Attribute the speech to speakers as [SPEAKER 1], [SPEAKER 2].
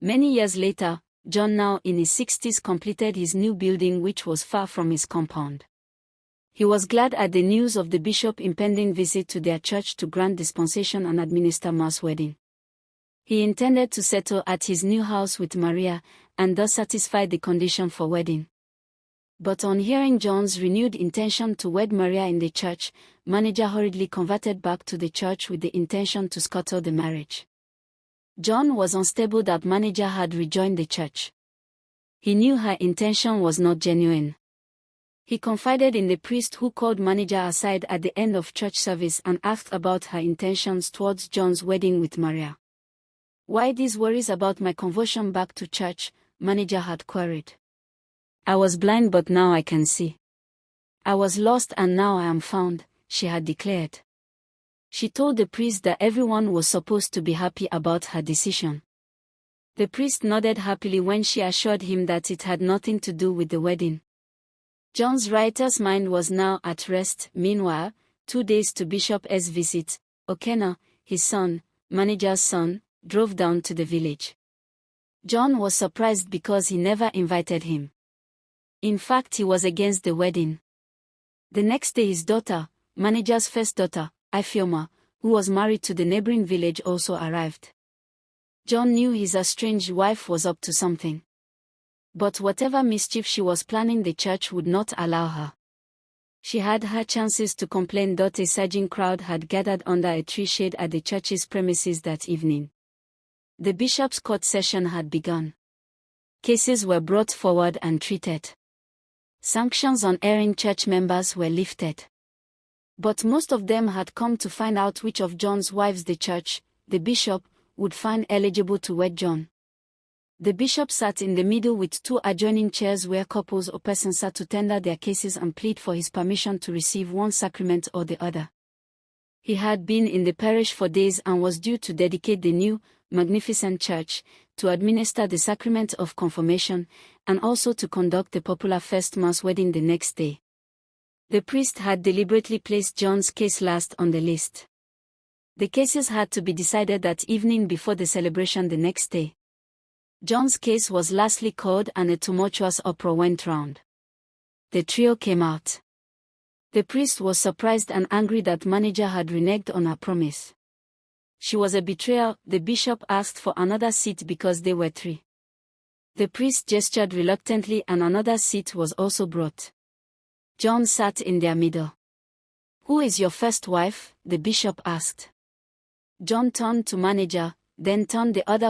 [SPEAKER 1] Many years later, John, now in his 60s, completed his new building, which was far from his compound. He was glad at the news of the bishop's impending visit to their church to grant dispensation and administer mass wedding. He intended to settle at his new house with Maria, and thus satisfy the condition for wedding. But on hearing John's renewed intention to wed Maria in the church, manager hurriedly converted back to the church with the intention to scuttle the marriage. John was unstable that manager had rejoined the church. He knew her intention was not genuine. He confided in the priest, who called manager aside at the end of church service and asked about her intentions towards John's wedding with Maria. "Why these worries about my conversion back to church?" manager had queried. "I was blind, but now I can see. I was lost and now I am found," she had declared. She told the priest that everyone was supposed to be happy about her decision. The priest nodded happily when she assured him that it had nothing to do with the wedding. John's riotous mind was now at rest. Meanwhile, 2 days to Bishop's visit, O'Connor, his son, manager's son, drove down to the village. John was surprised because he never invited him. In fact, he was against the wedding. The next day his daughter, manager's first daughter, Ifeoma, who was married to the neighboring village, also arrived. John knew his estranged wife was up to something. But whatever mischief she was planning, the church would not allow her. She had her chances to complain. A surging crowd had gathered under a tree shade at the church's premises that evening. The bishop's court session had begun. Cases were brought forward and treated. Sanctions on erring church members were lifted. But most of them had come to find out which of John's wives the church, the bishop, would find eligible to wed John. The bishop sat in the middle with 2 adjoining chairs where couples or persons sat to tender their cases and plead for his permission to receive one sacrament or the other. He had been in the parish for days and was due to dedicate the new, magnificent church, to administer the sacrament of confirmation, and also to conduct the popular first mass wedding the next day. The priest had deliberately placed John's case last on the list. The cases had to be decided that evening before the celebration the next day. John's case was lastly called and a tumultuous uproar went round. The trio came out. The priest was surprised and angry that manager had reneged on her promise. She was a betrayal. The bishop asked for another seat because they were 3. The priest gestured reluctantly and another seat was also brought. John sat in their middle. "Who is your first wife?" the bishop asked. John turned to manager, then turned the other